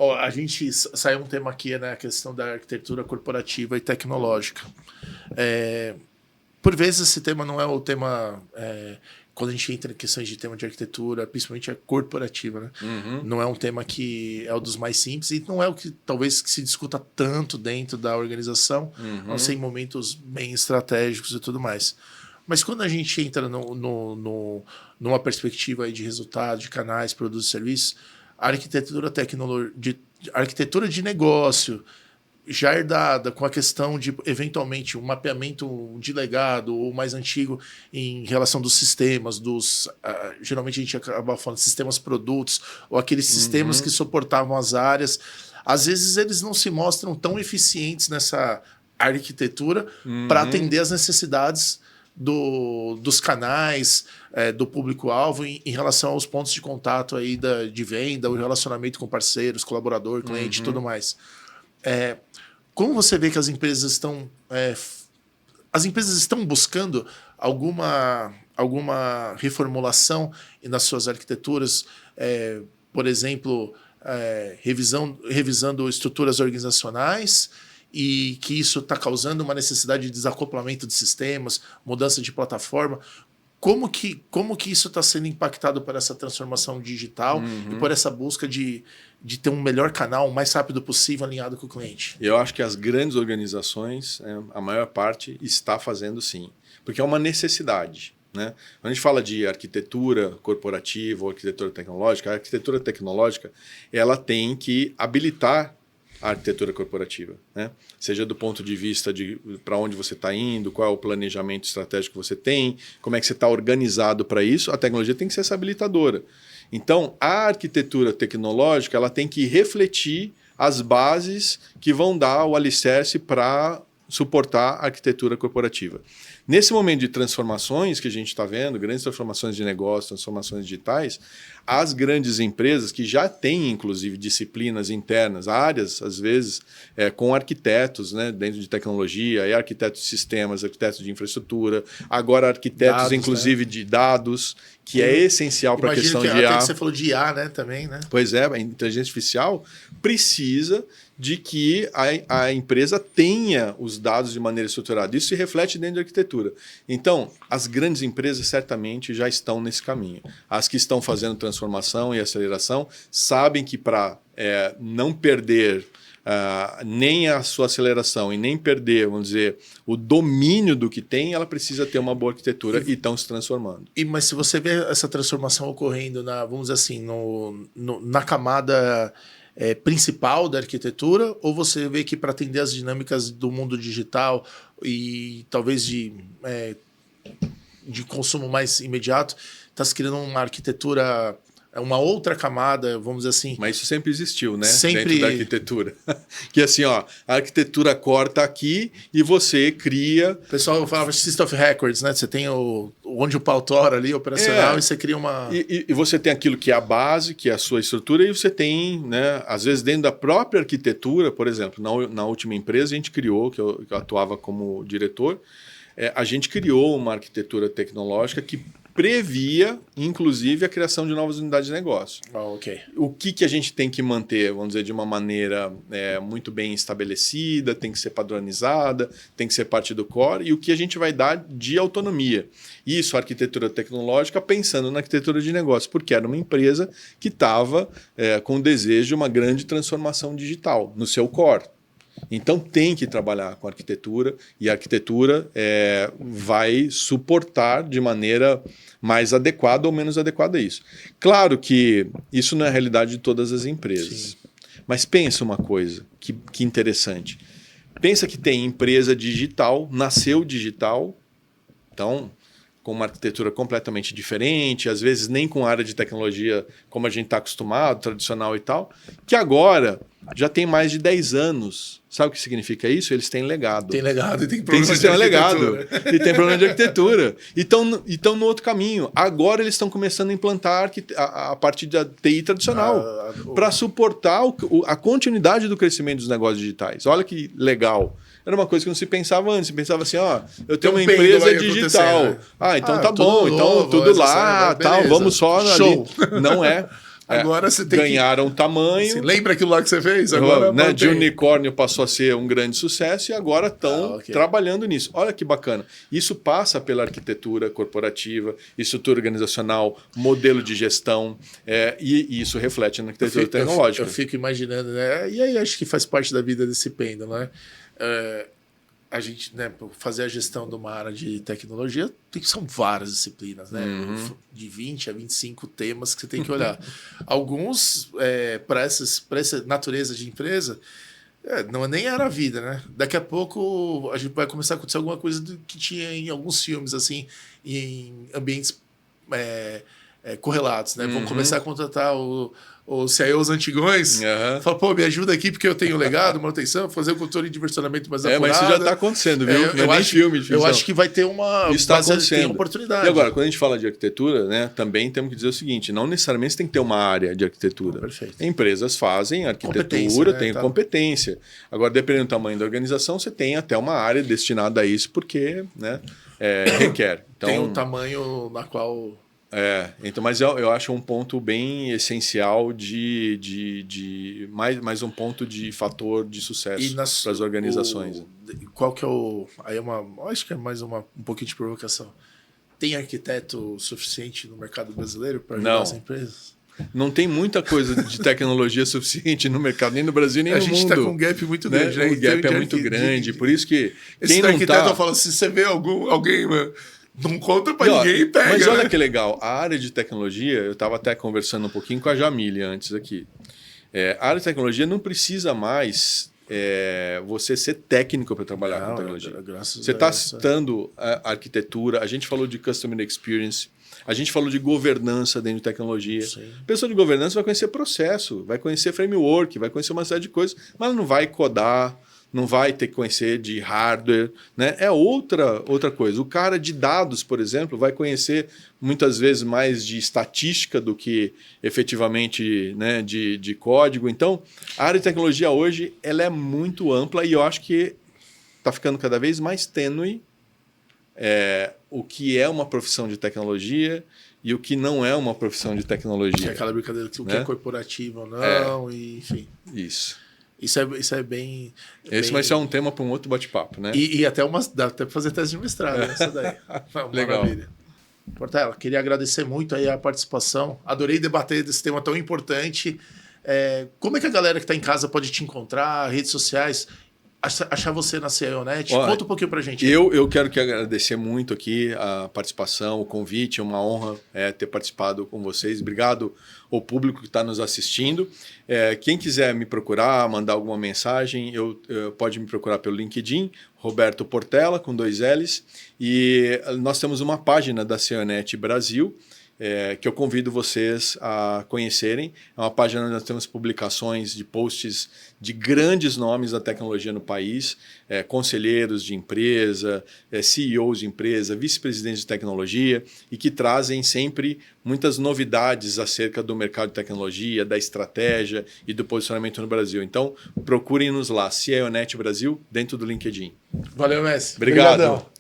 Ó, a gente saiu um tema aqui, né? A questão da arquitetura corporativa e tecnológica. Por vezes esse tema não é o tema... quando a gente entra em questões de tema de arquitetura, principalmente a corporativa, né? Não é um tema que é o dos mais simples e não é o que talvez que se discuta tanto dentro da organização, a não ser em momentos bem estratégicos e tudo mais. Mas quando a gente entra numa perspectiva aí de resultado, de canais, produtos e serviços, a arquitetura de negócio já herdada, com a questão de, eventualmente, um mapeamento de legado ou mais antigo em relação dos sistemas, geralmente a gente acaba falando de sistemas produtos, ou aqueles sistemas que suportavam as áreas. Às vezes eles não se mostram tão eficientes nessa arquitetura para atender as necessidades dos canais, do público-alvo em relação aos pontos de contato aí de venda, o relacionamento com parceiros, colaborador, cliente e tudo mais. Como você vê que as empresas estão... as empresas estão buscando alguma reformulação nas suas arquiteturas, por exemplo, revisando estruturas organizacionais, e que isso está causando uma necessidade de desacoplamento de sistemas, mudança de plataforma. Como que isso está sendo impactado por essa transformação digital e por essa busca de ter um melhor canal o mais rápido possível alinhado com o cliente? Eu acho que as grandes organizações, a maior parte, está fazendo sim, porque é uma necessidade. Né? Quando a gente fala de arquitetura corporativa ou arquitetura tecnológica, a arquitetura tecnológica ela tem que habilitar a arquitetura corporativa, né? Seja do ponto de vista de para onde você está indo, qual é o planejamento estratégico que você tem, como é que você está organizado para isso, a tecnologia tem que ser essa habilitadora. Então, a arquitetura tecnológica ela tem que refletir as bases que vão dar o alicerce para suportar a arquitetura corporativa. Nesse momento de transformações que a gente está vendo, grandes transformações de negócio, transformações digitais, as grandes empresas que já têm, inclusive, disciplinas internas, áreas, às vezes, com arquitetos, né, dentro de tecnologia, e arquitetos de sistemas, arquitetos de infraestrutura, agora arquitetos, dados, inclusive, né? De dados, que é essencial para a questão de IA. Até que você falou de IA, né, também, né? Pois é, a inteligência artificial precisa de que a empresa tenha os dados de maneira estruturada. Isso se reflete dentro da arquitetura. Então, as grandes empresas certamente já estão nesse caminho. As que estão fazendo transformação e aceleração sabem que para não perder nem a sua aceleração e nem perder, vamos dizer, o domínio do que tem, ela precisa ter uma boa arquitetura e estão se transformando. Mas se você vê essa transformação ocorrendo vamos dizer assim, na camada principal da arquitetura, ou você vê que para atender as dinâmicas do mundo digital e talvez de consumo mais imediato, está se criando uma arquitetura, uma outra camada, vamos dizer assim. Mas isso sempre existiu, né? Dentro da arquitetura. Que assim, ó, a arquitetura corta aqui e você cria... O pessoal falava System of Records, né? Você tem onde o pau tora ali, operacional, e você cria uma... E você tem aquilo que é a base, que é a sua estrutura, e você tem, né, às vezes dentro da própria arquitetura, por exemplo, na última empresa a gente criou, que eu atuava como diretor, a gente criou uma arquitetura tecnológica que previa, inclusive, a criação de novas unidades de negócio. Okay. O que a gente tem que manter, vamos dizer, de uma maneira muito bem estabelecida, tem que ser padronizada, tem que ser parte do core, e o que a gente vai dar de autonomia. Isso, a arquitetura tecnológica, pensando na arquitetura de negócio, porque era uma empresa que estava com o desejo de uma grande transformação digital no seu core. Então tem que trabalhar com arquitetura, e a arquitetura vai suportar de maneira mais adequada ou menos adequada a isso. Claro que isso não é a realidade de todas as empresas. Sim. Mas pensa uma coisa que interessante. Pensa que tem empresa digital, nasceu digital, então com uma arquitetura completamente diferente, às vezes nem com área de tecnologia como a gente está acostumado, tradicional e tal, que agora já tem mais de 10 anos. Sabe o que significa isso? Eles têm legado. Tem legado e tem problema de sistema legado. E tem problema de arquitetura. Então no outro caminho. Agora eles estão começando a implantar a parte da TI tradicional para suportar a continuidade do crescimento dos negócios digitais. Olha que legal. Era uma coisa que não se pensava antes. Se pensava assim, ó, eu tenho uma empresa digital. Né? Então tá bom, então tudo lá, tal, vamos só ali. Não é. Agora você tem ganharam tamanho. Você lembra aquilo lá que você fez? Agora né, de unicórnio passou a ser um grande sucesso e agora estão okay. trabalhando nisso. Olha que bacana. Isso passa pela arquitetura corporativa, estrutura organizacional, modelo de gestão, e isso reflete na arquitetura tecnológica. Eu fico imaginando, né? E aí acho que faz parte da vida desse pêndulo, né? A gente, né, fazer a gestão de uma área de tecnologia, são várias disciplinas, né? De 20 a 25 temas que você tem que olhar. Alguns, para essa natureza de empresa, não nem era a vida, né? Daqui a pouco a gente vai começar a acontecer alguma coisa que tinha em alguns filmes, assim, em ambientes correlatos, né? Vão começar a contratar os CIOs antigões, fala, pô, me ajuda aqui porque eu tenho legado, manutenção, fazer o controle de versionamento mais apurado. Mas isso já está acontecendo, viu? Eu acho que vai ter uma oportunidade. E agora, quando a gente fala de arquitetura, né, também temos que dizer o seguinte, não necessariamente você tem que ter uma área de arquitetura. Perfeito. Empresas fazem arquitetura, tem competência. Agora, dependendo do tamanho da organização, você tem até uma área destinada a isso, porque, né, requer. Então, tem um tamanho na qual... então, mas eu acho um ponto bem essencial mais um ponto de fator de sucesso para as organizações. Qual que é o... Aí acho que é mais um pouquinho de provocação. Tem arquiteto suficiente no mercado brasileiro para ajudar as empresas? Não tem muita coisa de tecnologia suficiente no mercado, nem no Brasil, nem no mundo. A gente está com um gap muito grande. Né? O gap é muito grande, por isso que quem não arquiteto fala, se você vê alguém... Não conta para ninguém e pega. Mas olha que legal, a área de tecnologia, eu estava até conversando um pouquinho com a Jamília antes aqui. A área de tecnologia não precisa mais você ser técnico para trabalhar com tecnologia. Você está citando a arquitetura, a gente falou de Customer Experience, a gente falou de governança dentro de tecnologia. Sim. A pessoa de governança vai conhecer processo, vai conhecer framework, vai conhecer uma série de coisas, mas ela não vai codar, não vai ter que conhecer de hardware, né? É outra coisa. O cara de dados, por exemplo, vai conhecer muitas vezes mais de estatística do que efetivamente, né, de código. Então, a área de tecnologia hoje ela é muito ampla e eu acho que está ficando cada vez mais tênue o que é uma profissão de tecnologia e o que não é uma profissão de tecnologia. É aquela brincadeira que o que é corporativo ou não, e, enfim. Isso. Isso é bem... Esse vai ser um tema para um outro bate-papo, né? E até dá até para fazer tese de mestrado, essa daí. Legal. Maravilha. Portela, queria agradecer muito aí a participação. Adorei debater desse tema tão importante. Como é que a galera que está em casa pode te encontrar, redes sociais, achar você na CIONet? Conta um pouquinho para a gente. Eu quero agradecer muito aqui a participação, o convite, é uma honra ter participado com vocês. Obrigado ao público que está nos assistindo. Quem quiser me procurar, mandar alguma mensagem, pode me procurar pelo LinkedIn, Roberto Portela, com 2 L's. E nós temos uma página da CIONet Brasil, que eu convido vocês a conhecerem. É uma página onde nós temos publicações de posts de grandes nomes da tecnologia no país, conselheiros de empresa, CEOs de empresa, vice-presidentes de tecnologia, e que trazem sempre muitas novidades acerca do mercado de tecnologia, da estratégia e do posicionamento no Brasil. Então, procurem-nos lá, CIONet Brasil, dentro do LinkedIn. Valeu, Messi. Obrigado. Obrigadão.